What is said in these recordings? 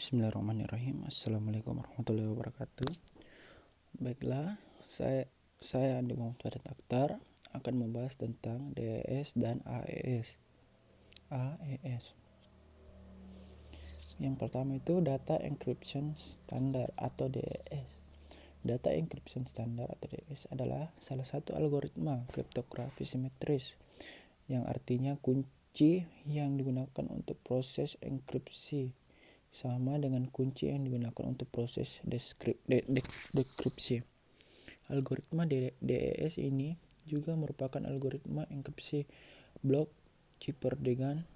Bismillahirrahmanirrahim. Assalamualaikum warahmatullahi wabarakatuh. Baiklah, saya Andi Muhammad Akhtar akan membahas tentang DES dan AES. Yang pertama itu Data Encryption Standard atau DES. Data Encryption Standard atau DES adalah salah satu algoritma kriptografi simetris yang artinya kunci yang digunakan untuk proses enkripsi sama dengan kunci yang digunakan untuk proses dekripsi. Algoritma DES ini juga merupakan algoritma enkripsi blok cipher dengan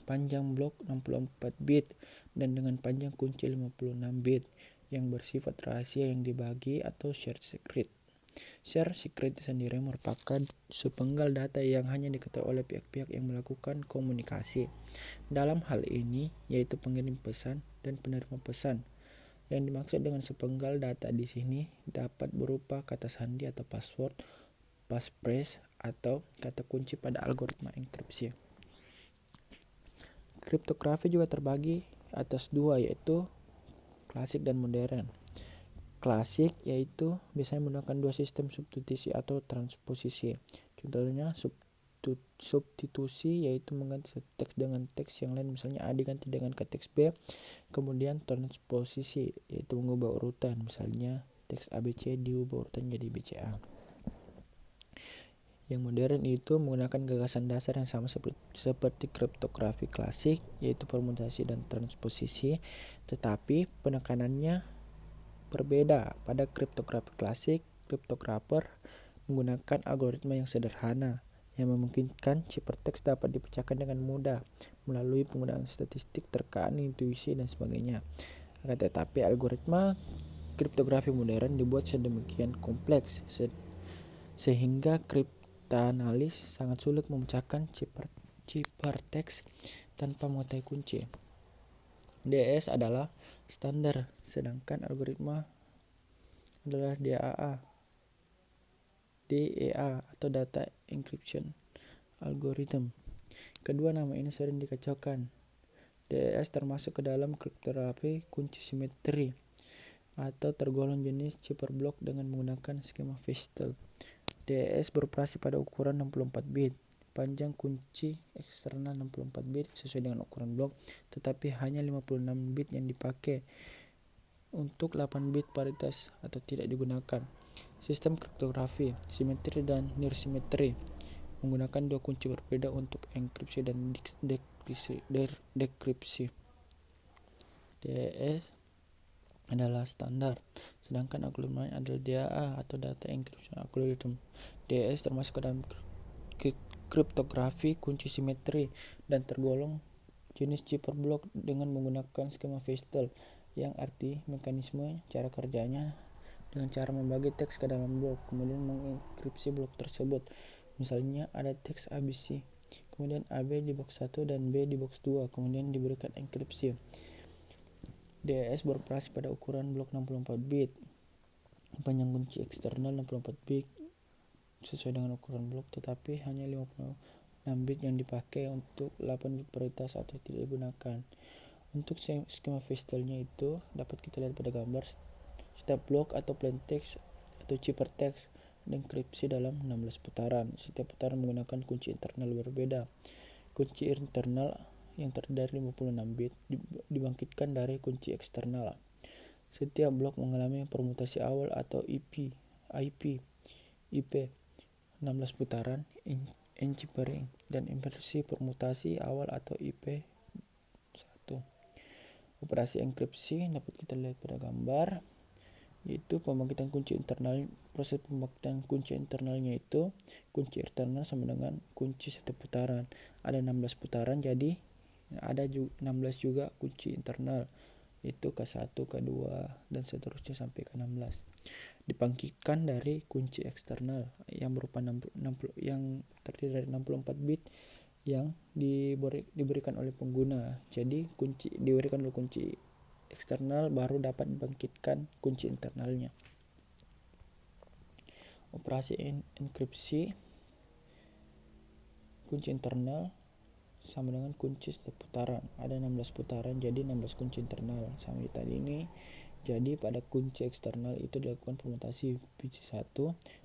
panjang blok 64 bit dan dengan panjang kunci 56 bit yang bersifat rahasia yang dibagi atau shared secret. Share secret sendiri merupakan sepenggal data yang hanya diketahui oleh pihak-pihak yang melakukan komunikasi. Dalam hal ini, yaitu pengirim pesan dan penerima pesan. Yang dimaksud dengan sepenggal data di sini dapat berupa kata sandi atau password, passphrase, atau kata kunci pada algoritma enkripsi. Kriptografi juga terbagi atas dua, yaitu klasik dan modern. Klasik yaitu biasanya menggunakan dua sistem substitusi atau transposisi. Contohnya substitusi yaitu mengganti teks dengan teks yang lain, misalnya A diganti dengan teks B. Kemudian transposisi yaitu mengubah urutan, misalnya teks ABC diubah urutan jadi BCA. Yang modern itu menggunakan gagasan dasar yang sama seperti kriptografi klasik, yaitu permutasi dan transposisi, tetapi penekanannya berbeda. Pada kriptografi klasik, kriptografer menggunakan algoritma yang sederhana yang memungkinkan ciphertext dapat dipecahkan dengan mudah melalui penggunaan statistik, terkaan, intuisi, dan sebagainya. Tetapi algoritma kriptografi modern dibuat sedemikian kompleks sehingga kriptanalis sangat sulit memecahkan ciphertext tanpa mengetahui kunci. DES adalah standar, sedangkan algoritma adalah DEA atau Data Encryption Algorithm. Kedua nama ini sering dikacaukan. DES termasuk ke dalam kriptografi kunci simetri atau tergolong jenis cipher block dengan menggunakan skema Feistel. DES beroperasi pada ukuran 64 bit. Panjang kunci eksternal 64 bit sesuai dengan ukuran blok, tetapi hanya 56 bit yang dipakai. Untuk 8 bit paritas atau tidak digunakan. Sistem kriptografi simetri dan nirsimetri menggunakan dua kunci berbeda untuk enkripsi dan dekripsi. DES adalah standar, sedangkan algoritmanya adalah DAA atau Data Encryption Algorithm. DES termasuk ke dalam kriptografi kunci simetri dan tergolong jenis cipher block dengan menggunakan skema Feistel, yang arti mekanisme cara kerjanya dengan cara membagi teks ke dalam blok, kemudian mengenkripsi blok tersebut. Misalnya ada teks ABC, kemudian AB di box 1 dan B di box 2, kemudian diberikan enkripsi. DES beroperasi pada ukuran blok 64 bit. Panjang kunci eksternal 64 bit sesuai dengan ukuran blok, tetapi hanya 56 bit yang dipakai. Untuk 8 bit paritas atau tidak digunakan. Untuk skema Feistelnya itu dapat kita lihat pada gambar. Setiap blok atau plain text atau ciphertext dienkripsi dalam 16 putaran. Setiap putaran menggunakan kunci internal berbeda. Kunci internal yang terdiri dari 56 bit dibangkitkan dari kunci eksternal. Setiap blok mengalami permutasi awal atau IP 16 putaran, enchiffering, dan inversi permutasi awal atau IP 1. Operasi enkripsi dapat kita lihat pada gambar, yaitu pembangkitan kunci internal. Proses pembangkitan kunci internalnya itu kunci internal sama dengan kunci setiap putaran. Ada 16 putaran, jadi ada 16 juga kunci internal, itu K1, K2, dan seterusnya sampai K16. Dibangkitkan dari kunci eksternal yang berupa yang terdiri dari 64 bit yang diberikan oleh pengguna. Jadi diberikan dulu kunci eksternal, baru dapat dibangkitkan kunci internalnya. Operasi enkripsi kunci internal sama dengan kunci setiap putaran. Ada 16 putaran, jadi 16 kunci internal sama tadi ini. Jadi pada kunci eksternal itu dilakukan permutasi PC1,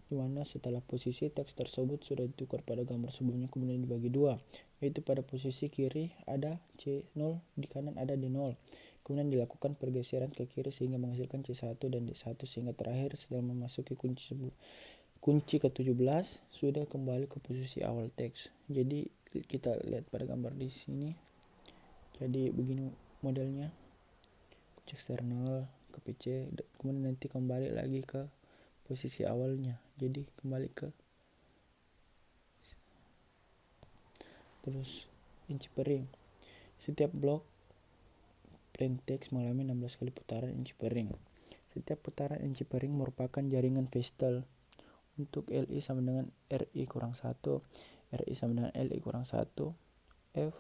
di mana setelah posisi teks tersebut sudah ditukar pada gambar sebelumnya kemudian dibagi dua, yaitu pada posisi kiri ada C0, di kanan ada D0. Kemudian dilakukan pergeseran ke kiri sehingga menghasilkan C1 dan D1, sehingga terakhir setelah memasuki kunci ke-17 sudah kembali ke posisi awal teks. Jadi kita lihat pada gambar di sini. Jadi begini modelnya. Kunci eksternal ke PC, kemudian nanti kembali lagi ke posisi awalnya. Jadi kembali ke terus encipering. Setiap blok plain text mengalami 16 kali putaran encipering. Setiap putaran encipering merupakan jaringan Feistel. Untuk LI sama dengan RI kurang 1, RI sama dengan LI kurang 1, F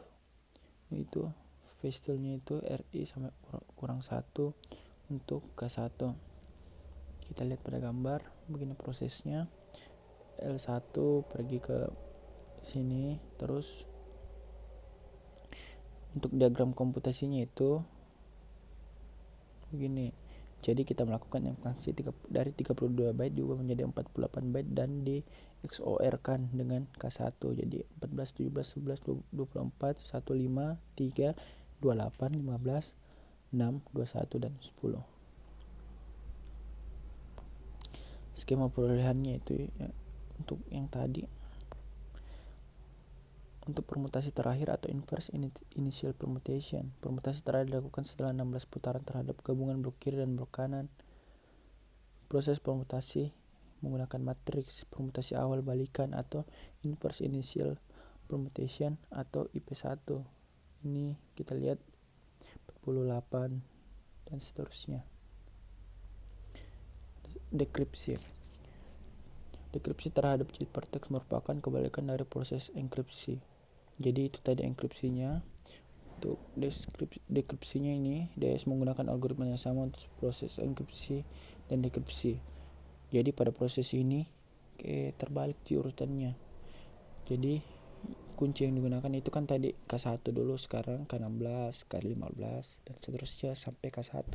itu Feistelnya itu RI sama kurang 1 untuk K1. Kita lihat pada gambar begini prosesnya. L1 pergi ke sini, terus untuk diagram komputasinya itu begini. Jadi kita melakukan ekspansi dari 32 byte diubah menjadi 48 byte dan di XOR kan dengan K1. Jadi 14, 17, 11, 24, 15, 3, 28, 15, 6, 21 dan 10. Skema perolehannya itu ya, untuk yang tadi. Untuk permutasi terakhir atau inverse initial permutation. Permutasi terakhir dilakukan setelah 16 putaran terhadap gabungan blok kiri dan blok kanan. Proses permutasi menggunakan matriks permutasi awal balikan atau inverse initial permutation atau IP1. Ini kita lihat 48 dan seterusnya. Dekripsi. Dekripsi terhadap ciphertext merupakan kebalikan dari proses enkripsi. Jadi itu tadi enkripsinya. Untuk dekripsinya ini DS menggunakan algoritma yang sama untuk proses enkripsi dan dekripsi. Jadi pada proses ini terbalik di urutannya. Jadi kunci yang digunakan itu kan tadi K1 dulu, sekarang K16, K15 dan seterusnya sampai K1.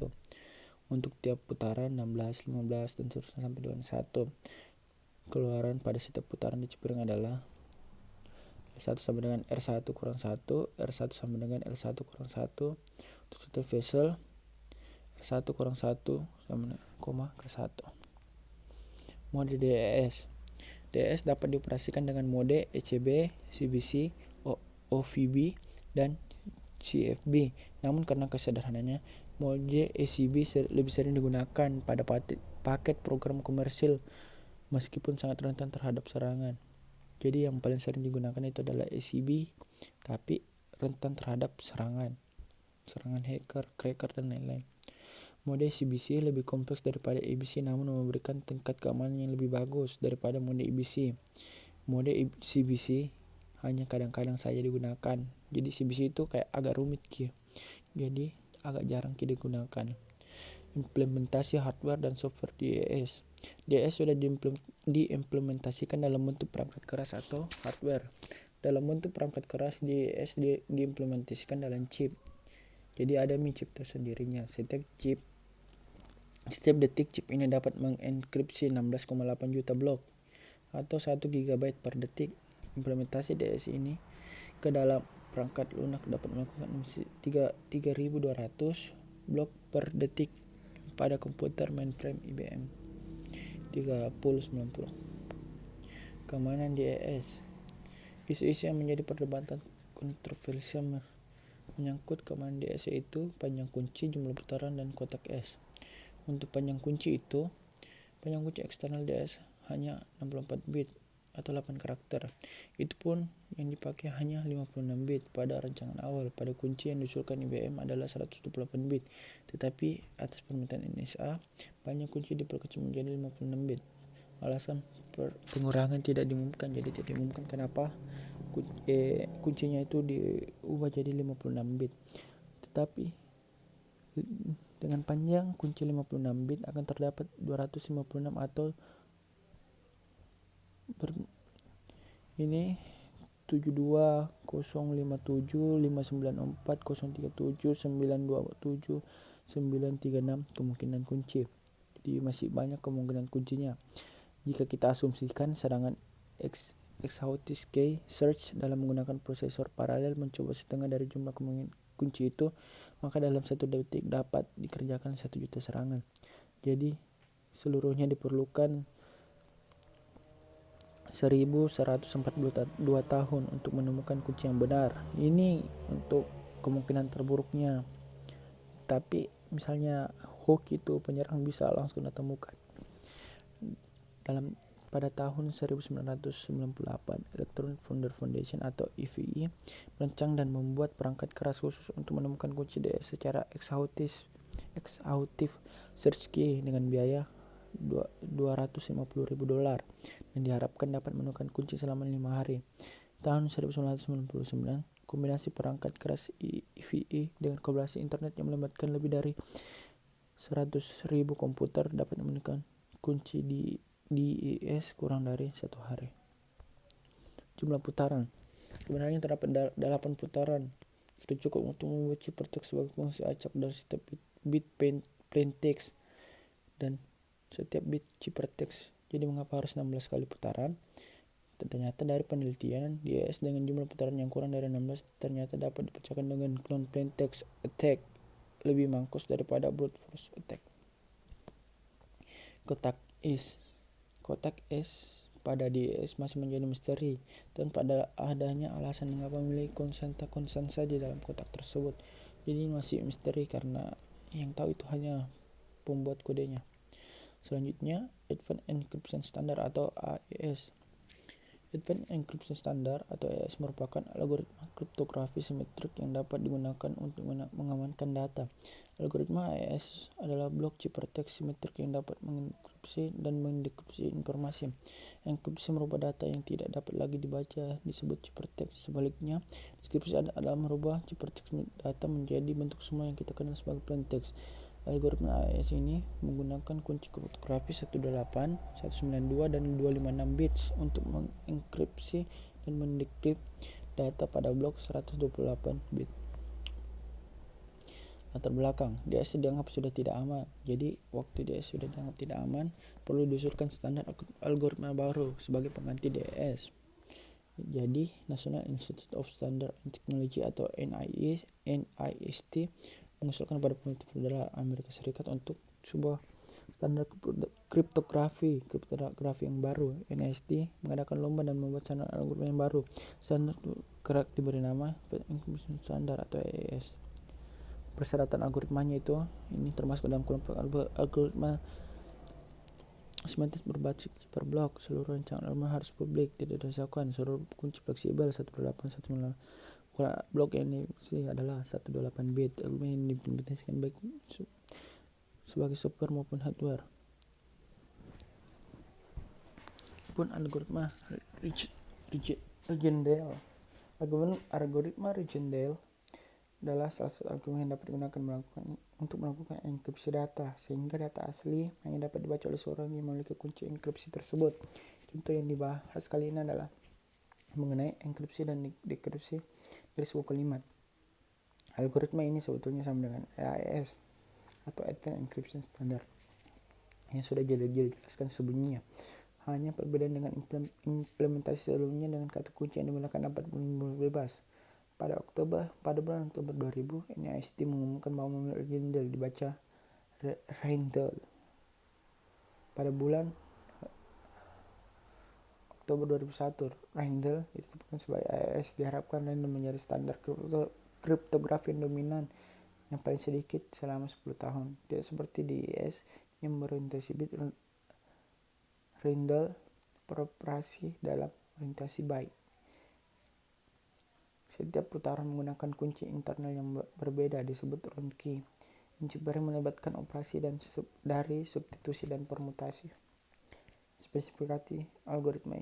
Untuk tiap putaran 16, 15 dan seterusnya sampai dengan 1. Keluaran pada setiap putaran di cipering adalah R1 sama dengan R1 kurang 1, R1 sama dengan L1 kurang 1. Untuk setiap vessel R1 kurang 1 sama dengan K1. Mode DES. DES dapat dioperasikan dengan mode ECB, CBC, OVB, dan CFB. Namun karena kesederhananya, mode ECB lebih sering digunakan pada paket program komersil meskipun sangat rentan terhadap serangan. Jadi yang paling sering digunakan itu adalah ECB, tapi rentan terhadap serangan hacker, cracker, dan lain-lain. Mode CBC lebih kompleks daripada EBC namun memberikan tingkat keamanan yang lebih bagus daripada mode EBC. Mode CBC hanya kadang-kadang saja digunakan. Jadi CBC itu kayak agak rumit gitu. Jadi agak jarang digunakan. Implementasi hardware dan software DES. DES sudah diimplementasikan dalam bentuk perangkat keras atau hardware. Dalam bentuk perangkat keras, DES diimplementasikan dalam chip. Jadi ada chip tersendirinya. Setiap detik chip ini dapat mengenkripsi 16,8 juta blok atau 1 GB per detik. Implementasi DES ini ke dalam perangkat lunak dapat melakukan 3.200 blok per detik pada komputer mainframe IBM 3090. Keamanan DES. Isu-isu yang menjadi perdebatan kontroversial menyangkut keamanan DES yaitu panjang kunci, jumlah putaran, dan kotak S. Untuk panjang kunci eksternal DS hanya 64 bit atau 8 karakter. Itu pun yang dipakai hanya 56 bit pada rancangan awal. Pada kunci yang diusulkan IBM adalah 128 bit. Tetapi atas permintaan NSA, panjang kunci diperkecil menjadi 56 bit. Alasan pengurangan tidak dimungkinkan. Jadi tidak dimungkinkan kenapa kuncinya itu diubah jadi 56 bit. Tetapi dengan panjang kunci 56 bit akan terdapat 256 atau ini 72 057 594 037 927 936 kemungkinan kunci. Jadi masih banyak kemungkinan kuncinya. Jika kita asumsikan serangan exhaustive key search dalam menggunakan prosesor paralel mencoba setengah dari jumlah kemungkinan kunci itu, maka dalam 1 detik dapat dikerjakan 1 juta serangan. Jadi seluruhnya diperlukan 1142 tahun untuk menemukan kunci yang benar. Ini untuk kemungkinan terburuknya. Tapi misalnya hoax itu penyerang bisa langsung ditemukan. Pada tahun 1998, Electronic Founder Foundation atau EFI merancang dan membuat perangkat keras khusus untuk menemukan kunci DS secara exhaustive search key dengan biaya $250.000 dan diharapkan dapat menemukan kunci selama 5 hari. Tahun 1999, kombinasi perangkat keras EVE dengan kolaborasi internet yang melibatkan lebih dari 100.000 komputer dapat menemukan kunci di DES kurang dari 1 hari. Jumlah putaran. Sebenarnya terdapat 8 putaran. Sudah cukup untuk membuat ciphertext sebagai fungsi acak dari setiap bit plaintext dan setiap bit ciphertext. Jadi mengapa harus 16 kali putaran? Ternyata dari penelitian, DES dengan jumlah putaran yang kurang dari 16 ternyata dapat dipecahkan dengan clone plaintext attack lebih mampus daripada brute force attack. Kotak S pada DES masih menjadi misteri dan pada adanya alasan mengapa memilih konsen saja dalam kotak tersebut. Jadi masih misteri karena yang tahu itu hanya pembuat kodenya. Selanjutnya, Advanced Encryption Standard atau AES. Advanced Encryption Standard atau AES merupakan algoritma kriptografi simetrik yang dapat digunakan untuk mengamankan data. Algoritma AES adalah blok ciphertext simetrik yang dapat mengenkripsi dan mendekripsi informasi. Enkripsi merubah data yang tidak dapat lagi dibaca disebut ciphertext. Sebaliknya, dekripsi adalah merubah ciphertext data menjadi bentuk semua yang kita kenal sebagai plaintext. Algoritma AES ini menggunakan kunci kriptografi 18, 192, dan 256 bits untuk mengenkripsi dan mendekrip data pada blok 128 bit. Latar belakang, DS dianggap sudah tidak aman. Jadi, waktu DS sudah dianggap tidak aman, perlu diusulkan standar algoritma baru sebagai pengganti DS. Jadi, National Institute of Standards and Technology atau NIST mengusulkan pada pemerintah federal Amerika Serikat untuk sebuah standar kriptografi yang baru. NIST mengadakan lomba dan membuat standar algoritma yang baru. Standar kerap diberi nama Advanced Encryption Standard atau AES. Persyaratan algoritmanya itu ini termasuk dalam kelompok algoritma simetris berbasis per blok. Seluruh rancangan algoritma harus publik, tidak dirahasiakan. Seluruh kunci fleksibel 128 blok yang diisi adalah 128 bit. Algoritma yang diimplementasikan baik sebagai software maupun hardware. Pun algoritma Rigendale. Algoritma Rigendale adalah salah satu algoritma yang dapat digunakan untuk melakukan enkripsi data, sehingga data asli hanya dapat dibaca oleh seorang yang memiliki kunci enkripsi tersebut. Contoh yang dibahas kali ini adalah mengenai enkripsi dan dekripsi dari sebuah kalimat. Algoritma ini sebetulnya sama dengan AES atau Advanced Encryption Standard yang sudah dijelaskan sebelumnya. Hanya perbedaan dengan implementasi sebelumnya dengan kata kunci yang digunakan dapat bebas. Pada bulan Oktober 2000, NIST mengumumkan bahwa Rigendale dibaca Reindel. Pada bulan Oktober 2001, Reindel ditetapkan sebagai AES. Diharapkan Reindel menjadi standar kriptografi yang dominan yang paling sedikit selama 10 tahun. Tidak seperti DES yang berorientasi bit. Reindel beroperasi dalam orientasi byte. Setiap putaran menggunakan kunci internal yang berbeda disebut round key. Menciptakan melibatkan operasi dari substitusi dan permutasi. Spesifikasi algoritma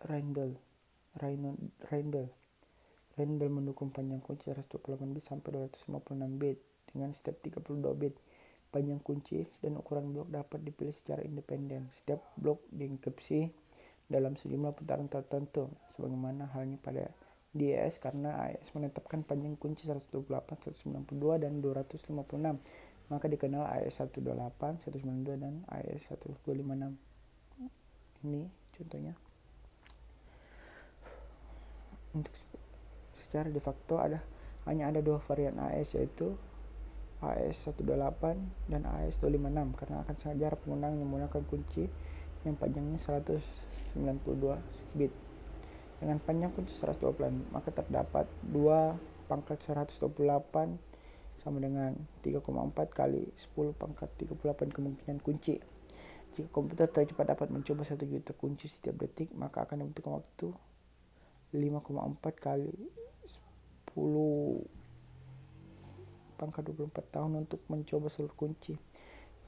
Reindel. Reindel mendukung panjang kunci 128 bit sampai 256 bit dengan step 32 bit. Panjang kunci dan ukuran blok dapat dipilih secara independen. Setiap blok dienkripsi dalam sejumlah putaran tertentu, sebagaimana halnya pada DES karena AES menetapkan panjang kunci 128, 192, dan 256, maka dikenal AES 128, 192, dan AES 1256. Ini contohnya. Untuk secara de facto hanya ada dua varian AES, yaitu AES 128 dan AES 256, karena akan sangat jarang penggunaan yang menggunakan kunci yang panjangnya 192 bit. Dengan panjang kunci 128, maka terdapat 2 pangkat 128 sama dengan 3,4 kali 10 pangkat 38 kemungkinan kunci. Jika komputer tercepat dapat mencoba 1 juta kunci setiap detik, maka akan dibutuhkan waktu 5,4 kali 10 pangkat 24 tahun untuk mencoba seluruh kunci.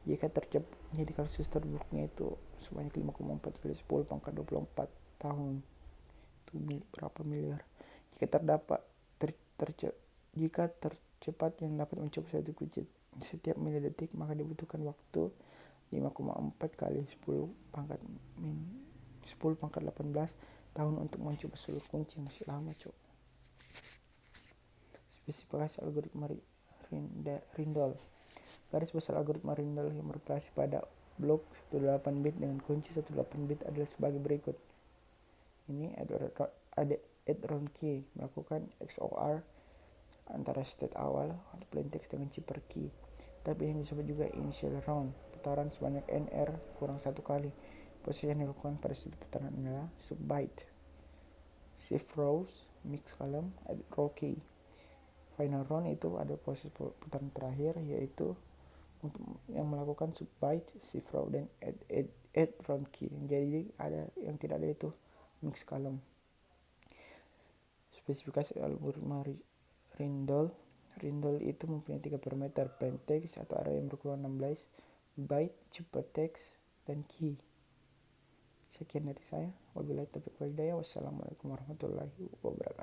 Jadi kalau sistem terburuknya itu sebanyak 5,4 kali 10 pangkat 24 tahun, itu berapa miliar. Jika tercepat yang dapat mencoba satu kunci setiap milidetik, maka dibutuhkan waktu 5,4 kali 10 pangkat 18 tahun untuk mencoba seluruh kunci. Masih lama, cok. Spesifikasi algoritma Ringdal. Garis besar algoritma Ringdal yang beroperasi pada blok 18 bit dengan kunci 18 bit adalah sebagai berikut. Ini add round key melakukan XOR antara state awal atau plaintext dengan cipher key, tapi yang disebut juga initial round, putaran sebanyak NR kurang 1 kali. Proses yang dilakukan pada setiap putaran adalah sub-byte, shift rows, mix column, add row key. Final round itu ada proses putaran terakhir, yaitu untuk yang melakukan sub-byte, shift row, dan add round key. Jadi ada yang tidak ada itu mix column. Spesifikasi algoritma Ringdal itu mempunyai 3 parameter: plaintext atau array yang berukuran 16 byte, ciphertext, dan key. Sekian dari saya. Wabillahi taufiq wal hidayah. Wassalamualaikum warahmatullahi wabarakatuh.